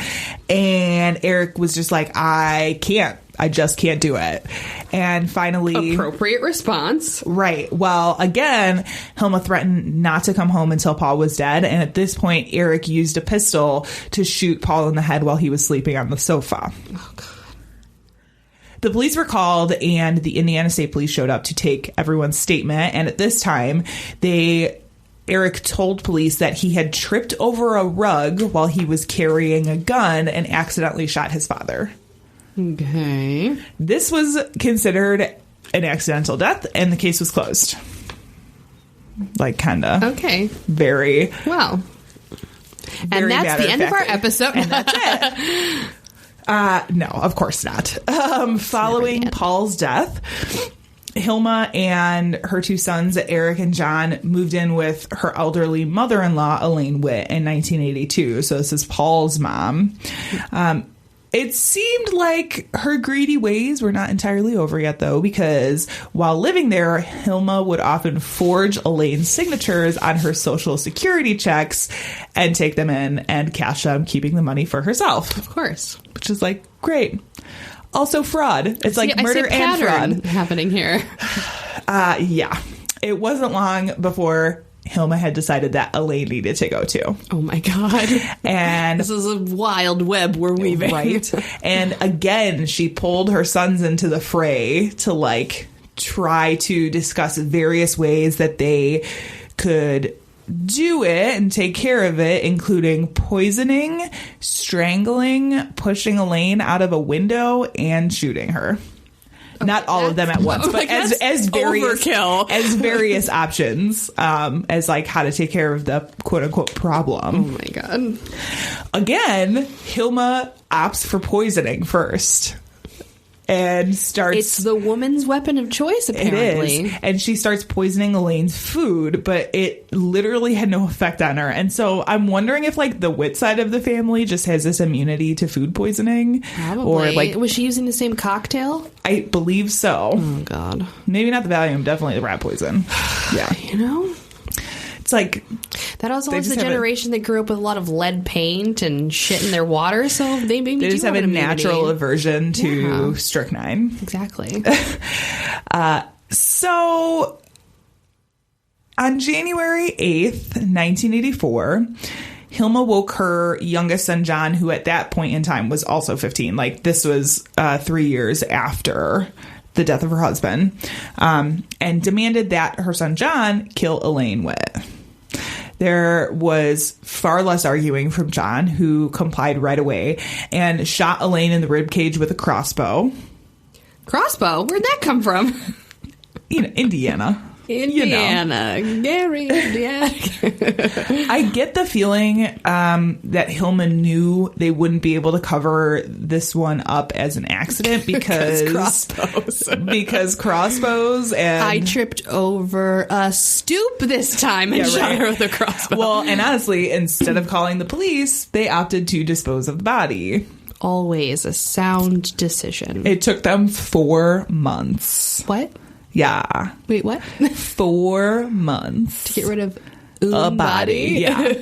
And Eric was just like, I can't. I just can't do it. And finally... Appropriate response. Right. Well, again, Hilma threatened not to come home until Paul was dead. And at this point, Eric used a pistol to shoot Paul in the head while he was sleeping on the sofa. Oh, God. The police were called, and the Indiana State Police showed up to take everyone's statement. And at this time, Eric told police that he had tripped over a rug while he was carrying a gun and accidentally shot his father. Okay. This was considered an accidental death, and the case was closed. Like, kind of. Okay. Very. Well. And that's the end of our episode. And that's it. No, of course not. Following Paul's death, Hilma and her two sons, Eric and John, moved in with her elderly mother-in-law, Elaine Witt, in 1982. So this is Paul's mom. It seemed like her greedy ways were not entirely over yet, though, because while living there, Hilma would often forge Elaine's signatures on her Social Security checks and take them in and cash them, keeping the money for herself. Of course. Which is like, great. Also fraud. It's like murder and fraud happening here. Yeah. It wasn't long before Hilma had decided that Elaine needed to go too. Oh my God. And this is a wild web we're weaving. Right. And again, she pulled her sons into the fray to like try to discuss various ways that they could do it and take care of it, including poisoning, strangling, pushing Elaine out of a window, and shooting her. Not all of them at once, but as various overkill. As various options, as like how to take care of the quote unquote problem. Oh my God! Again, Hilma opts for poisoning first, and starts. It's the woman's weapon of choice, apparently. It is, and she starts poisoning Elaine's food, but it literally had no effect on her. And so I'm wondering if like the Witt side of the family just has this immunity to food poisoning, Probably. or like was she using the same cocktail? I believe so. Oh God! Maybe not the Valium, definitely the rat poison. Yeah, you know. It's like that also was the generation that grew up with a lot of lead paint and shit in their water, so they maybe just have a natural aversion to strychnine. Exactly. So on January 8th, 1984, Hilma woke her youngest son, John, who at that point in time was also 15. Like, this was 3 years after the death of her husband, and demanded that her son, John, kill Elaine Witt. There was far less arguing from John, who complied right away and shot Elaine in the ribcage with a crossbow. Crossbow? Where'd that come from? You know, Indiana. Indiana. Gary, Indiana. I get the feeling that Hilma knew they wouldn't be able to cover this one up as an accident because crossbows and I tripped over a stoop this time and shot her with a crossbow. Well, and honestly, instead of calling the police, they opted to dispose of the body. Always a sound decision. It took them 4 months. What? Yeah. Wait, what? 4 months. To get rid of a body. Yeah.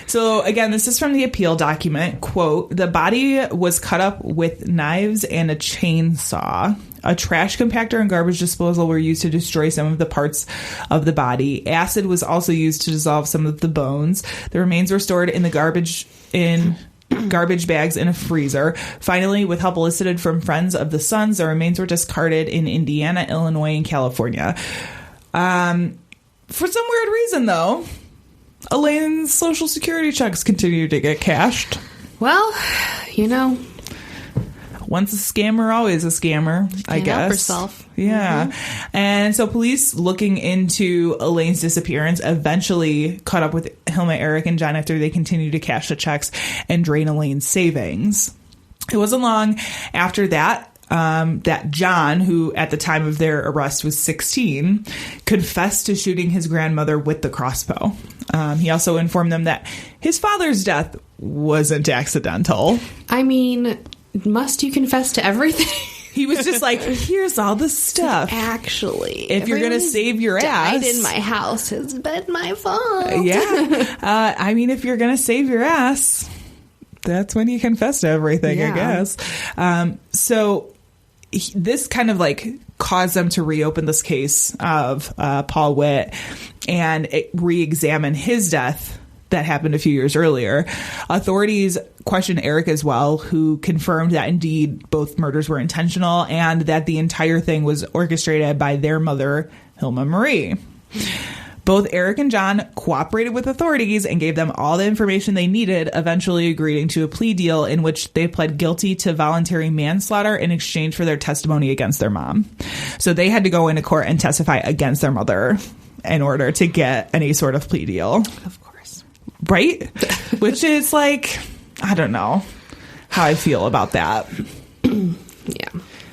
So again, this is from the appeal document. Quote, the body was cut up with knives and a chainsaw. A trash compactor and garbage disposal were used to destroy some of the parts of the body. Acid was also used to dissolve some of the bones. The remains were stored in the garbage bags in a freezer. Finally, with help elicited from friends of the sons, the remains were discarded in Indiana, Illinois, and California. For some weird reason, though, Elaine's Social Security checks continued to get cashed. Well, you know, once a scammer, always a scammer, I guess. Help herself. Yeah. Mm-hmm. And so police looking into Elaine's disappearance eventually caught up with Hilma, Eric, and John after they continued to cash the checks and drain Elaine's savings. It wasn't long after that that John, who at the time of their arrest was 16, confessed to shooting his grandmother with the crossbow. He also informed them that his father's death wasn't accidental. I mean, must you confess to everything? He was just like, here's all the stuff. Actually, if you're going to save your ass. In my house has been my fault. Yeah. I mean, if you're going to save your ass, that's when you confess to everything, I guess. So this kind of like caused them to reopen this case of Paul Witt and re-examine his death that happened a few years earlier. Authorities questioned Eric as well, who confirmed that indeed both murders were intentional and that the entire thing was orchestrated by their mother, Hilma Marie. Both Eric and John cooperated with authorities and gave them all the information they needed, eventually agreeing to a plea deal in which they pled guilty to voluntary manslaughter in exchange for their testimony against their mom. So they had to go into court and testify against their mother in order to get any sort of plea deal. Of course. Right? Which is like, I don't know how I feel about that. Yeah.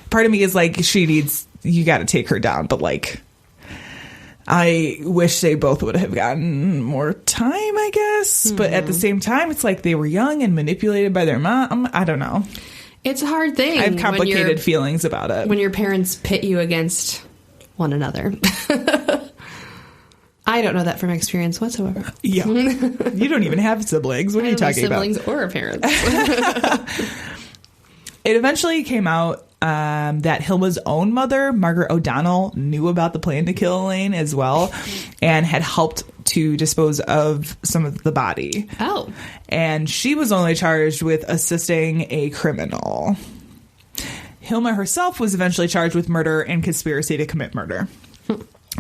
Part of me is like, you got to take her down, but like, I wish they both would have gotten more time, I guess. But at the same time, it's like they were young and manipulated by their mom. I don't know. It's a hard thing. I have complicated feelings about it. When your parents pit you against one another. I don't know that from experience whatsoever. Yeah. You don't even have siblings. What are you talking about? Siblings or parents. It eventually came out that Hilma's own mother, Margaret O'Donnell, knew about the plan to kill Elaine as well and had helped to dispose of some of the body. Oh. And she was only charged with assisting a criminal. Hilma herself was eventually charged with murder and conspiracy to commit murder.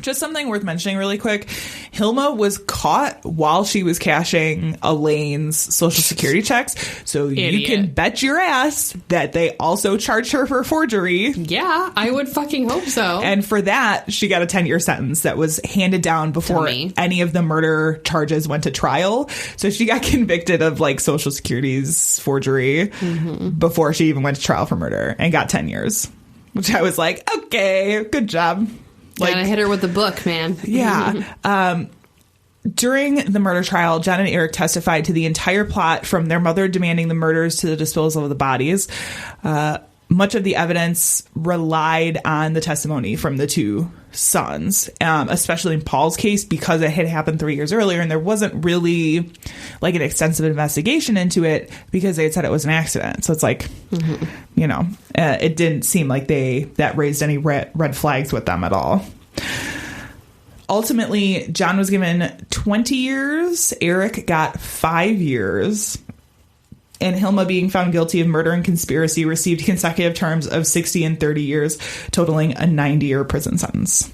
Just something worth mentioning really quick. Hilma was caught while she was cashing Elaine's Social Security checks. So you can bet your ass that they also charged her for forgery. Yeah, I would fucking hope so. And for that, she got a 10-year sentence that was handed down before any of the murder charges went to trial. So she got convicted of like Social Security's forgery before she even went to trial for murder and got 10 years. Which I was like, okay, good job. Like, gotta hit her with the book, man. Yeah. During the murder trial, John and Eric testified to the entire plot, from their mother demanding the murders to the disposal of the bodies. Much of the evidence relied on the testimony from the two sons, especially in Paul's case, because it had happened 3 years earlier and there wasn't really like an extensive investigation into it because they had said it was an accident. So it's like, you know, it didn't seem like that raised any red flags with them at all. Ultimately, John was given 20 years. Eric got 5 years. And Hilma, being found guilty of murder and conspiracy, received consecutive terms of 60 and 30 years, totaling a 90-year prison sentence.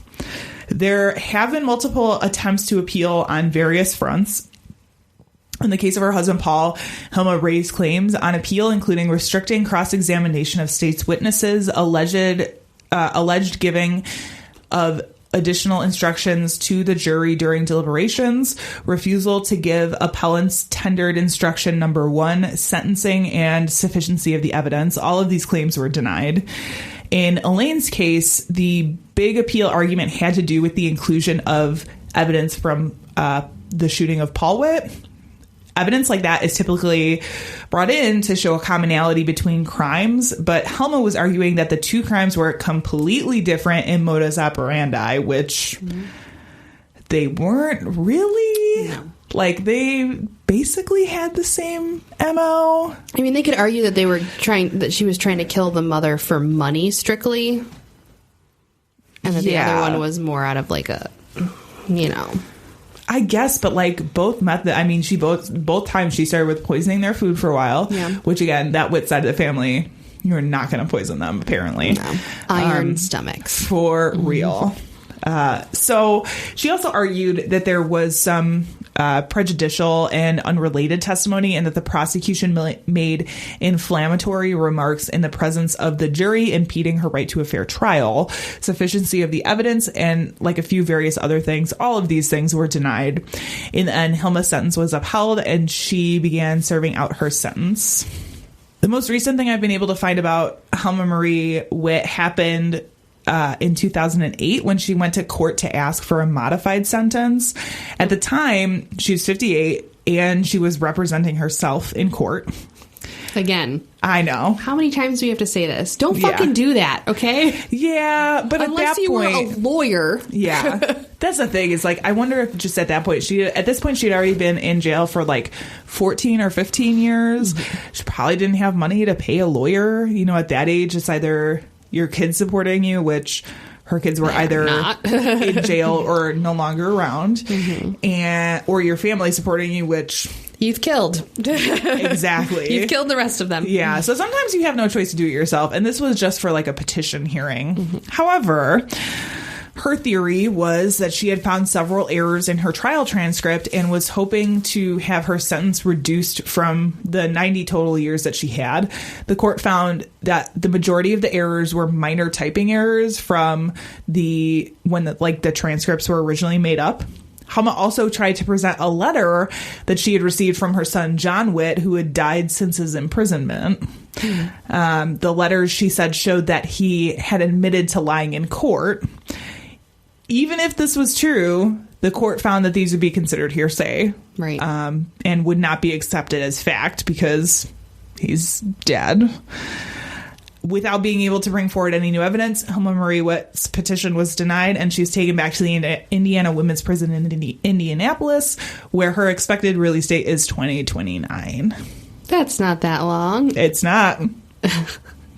There have been multiple attempts to appeal on various fronts. In the case of her husband, Paul, Hilma raised claims on appeal, including restricting cross-examination of state's witnesses, alleged giving of additional instructions to the jury during deliberations, refusal to give appellants tendered instruction number 1, sentencing, and sufficiency of the evidence. All of these claims were denied. In Elaine's case, the big appeal argument had to do with the inclusion of evidence from the shooting of Paul Witt. Evidence like that is typically brought in to show a commonality between crimes, but Hilma was arguing that the two crimes were completely different in modus operandi, which they weren't really. No. Like, they basically had the same MO. I mean, they could argue that she was trying to kill the mother for money strictly, and that the other one was more out of like a, you know. I guess, but like both methods, I mean, both times she started with poisoning their food for a while, which again, that Witt side of the family, you're not going to poison them, apparently. No. Iron stomachs. For real. So she also argued that there was some prejudicial and unrelated testimony, and that the prosecution made inflammatory remarks in the presence of the jury, impeding her right to a fair trial. Sufficiency of the evidence and like a few various other things. All of these things were denied. In the end, Hilma's sentence was upheld and she began serving out her sentence. The most recent thing I've been able to find about Hilma Marie Witt happened in 2008 when she went to court to ask for a modified sentence. At the time, she was 58 and she was representing herself in court. Again. I know. How many times do we have to say this? Don't fucking do that, okay? Yeah, but unless at that point, you were a lawyer. Yeah. That's the thing, is like, I wonder if just at that point, she'd already been in jail for like 14 or 15 years. She probably didn't have money to pay a lawyer. You know, at that age, it's either your kids supporting you, which her kids were either in jail or no longer around, and or your family supporting you, which you've killed. Exactly. You've killed the rest of them. Yeah. So sometimes you have no choice to do it yourself. And this was just for like a petition hearing. However, her theory was that she had found several errors in her trial transcript and was hoping to have her sentence reduced from the 90 total years that she had. The court found that the majority of the errors were minor typing errors from when the transcripts were originally made up. Hama also tried to present a letter that she had received from her son, John Witt, who had died since his imprisonment. The letters, she said, showed that he had admitted to lying in court. Even if this was true, the court found that these would be considered hearsay. Right. And would not be accepted as fact because he's dead. Without being able to bring forward any new evidence, Hilma Marie Witt's petition was denied, and she's taken back to the Indiana Women's Prison in Indianapolis, where her expected release date is 2029. That's not that long. It's not. Maybe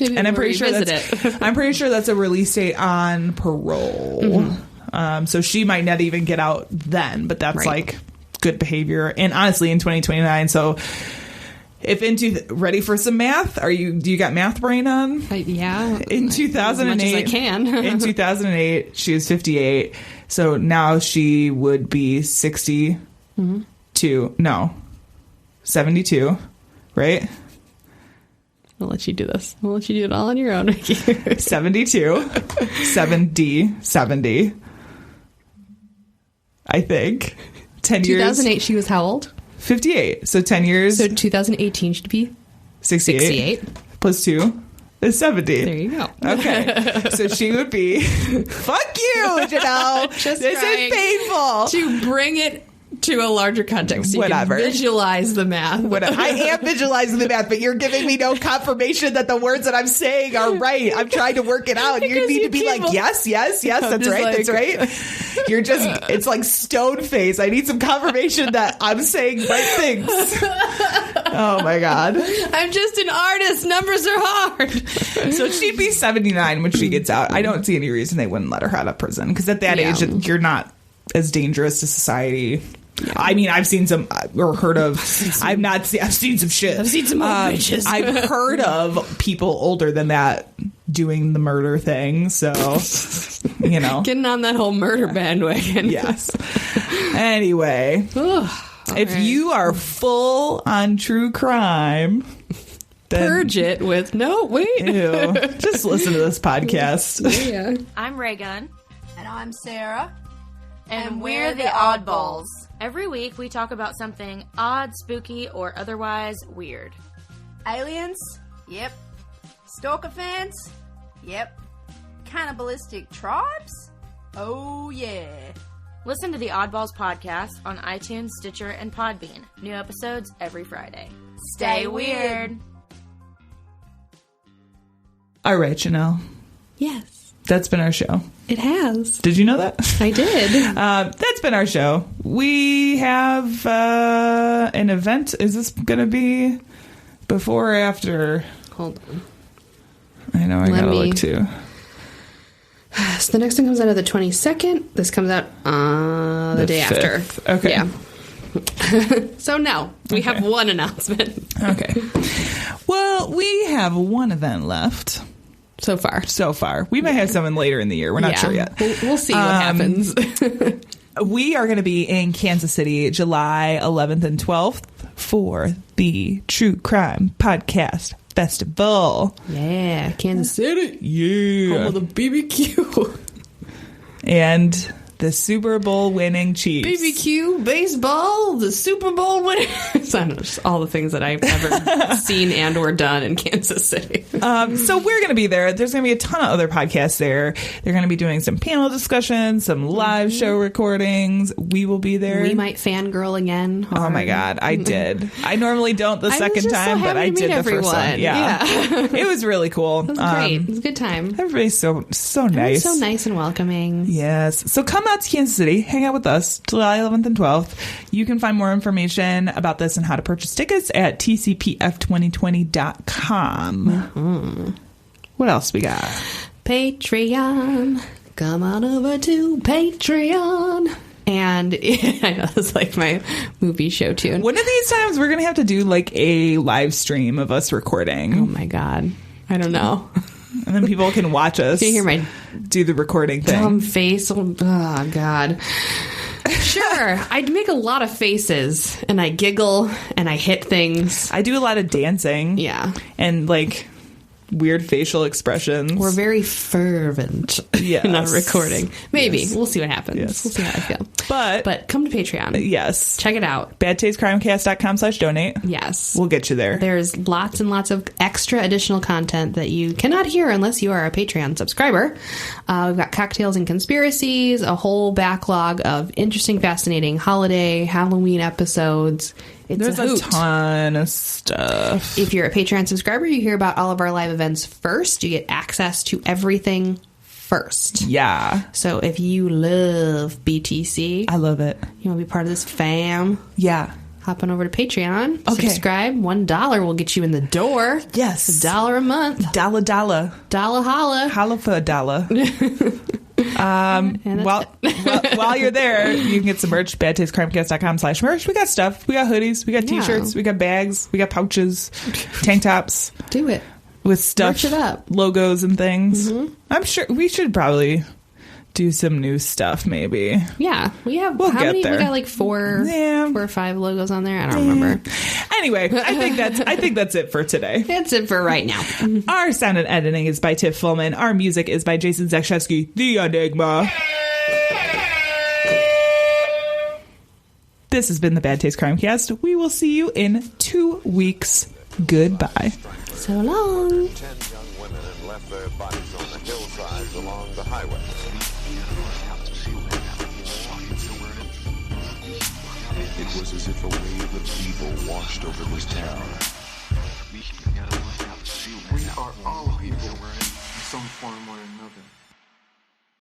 And I'm we'll pretty sure revisit I'm pretty sure that's a release date on parole. So she might not even get out then, but that's like good behavior. And honestly, in 2029, so if ready for some math? Do you got math brain on? Yeah. In 2008, as much as I can. In 2008, she was 58. So now she would be 62. No, 72, right? I'll let you do this. I'll let you do it all on your own. 72. 70. I think. 10 years. 2008, she was how old? 58. So 10 years. So 2018 should be 68. Plus 2 is 70. There you go. Okay. So she would be. Fuck you, Janelle. Just this trying is painful. to bring it to a larger context. So Whatever. You can visualize the math. I am visualizing the math, but you're giving me no confirmation that the words that I'm saying are right. I'm trying to work it out. You need to be like, yes, that's right, that's right. You're just, it's like stone face. I need some confirmation that I'm saying right things. Oh my God. I'm just an artist. Numbers are hard. So she'd be 79 when she gets out. I don't see any reason they wouldn't let her out of prison because at that age, you're not as dangerous to society. Yeah. I mean, I've seen some or heard of. I've seen some shit. I've seen some old bitches. I've heard of people older than that doing the murder thing. So, getting on that whole murder bandwagon. Yes. Anyway, if you are full on true crime, then purge it with Ew, just listen to this podcast. Yeah. I'm Raygun. And I'm Sarah. And we're the Oddballs. Every week we talk about something odd, spooky, or otherwise weird. Aliens? Yep. Stalker fans? Yep. Cannibalistic tribes? Oh yeah. Listen to the Oddballs podcast on iTunes, Stitcher, and Podbean. New episodes every Friday. Stay weird. All right, Janelle. Yes. That's been our show. It has. Did you know that? I did. That's been our show. We have an event. Is this going to be before or after? Hold on. I know. I got to look too. So the next one comes out of the 22nd. This comes out the day 5th. after. Okay. Yeah. So no, we have one announcement. Okay. Well, we have one event left. So far. We may have someone later in the year. We're not sure yet. We'll see what happens. We are going to be in Kansas City July 11th and 12th for the True Crime Podcast Festival. Yeah, Kansas City. Yeah. Home of the BBQ. And the Super Bowl winning Chiefs. BBQ, baseball, the Super Bowl winners. I don't know, just all the things that I've ever seen and or done in Kansas City. So we're going to be there. There's going to be a ton of other podcasts there. They're going to be doing some panel discussions, some live show recordings. We will be there. We might fangirl again. Oh my God, I did. I normally don't the second time, but I did the first one. Yeah. It was really cool. It was great. It was a good time. Everybody's so nice. So nice and welcoming. Yes. So come out to Kansas City, hang out with us July 11th and 12th. You can find more information about this and how to purchase tickets at tcpf2020.com. What else we got? Patreon. Come on over to Patreon. And I know it's like my movie show tune. One of these times we're going to have to do like a live stream of us recording. Oh my God. I don't know. And then people can watch us. Can you hear my do the recording thing? dumb face? Oh God. Sure. I'd make a lot of faces and I giggle and I hit things. I do a lot of dancing. Yeah. And like weird facial expressions. We're very fervent in our recording. Maybe. Yes. We'll see what happens. Yes. We'll see how I feel. But come to Patreon. Yes. Check it out. badtastecrimecast.com/donate. Yes. We'll get you there. There's lots and lots of extra additional content that you cannot hear unless you are a Patreon subscriber. We've got cocktails and conspiracies, a whole backlog of interesting, fascinating holiday, Halloween episodes. There's a ton of stuff. If you're a Patreon subscriber, you hear about all of our live events first. You get access to everything first. Yeah. So if you love BTC, I love it. You want to be part of this fam? Yeah. Hop on over to Patreon. Okay. Subscribe. $1 will get you in the door. Yes. $1 a month. Dollar. Dollar holla. Holla for a dollar. While you're there, you can get some merch. badtastecrimecast.com/merch. We got stuff. We got hoodies. We got t-shirts. We got bags. We got pouches, tank tops. Do it with stuff, merch it up, logos and things. Mm-hmm. I'm sure we should probably do some new stuff. Maybe. Yeah, we have. We'll how get many? there. We got like four or five logos on there. I don't remember. Anyway, I think that's it for today. That's it for right now. Our sound and editing is by Tiff Fullman. Our music is by Jason Zakshevsky, the Enigma. This has been the Bad Taste Crimecast. We will see you in 2 weeks. Goodbye. So long. 10 young women and left their bodies on the hillsides along the highway. It was as if a wave of evil washed over this town. We are all evil in some form or another.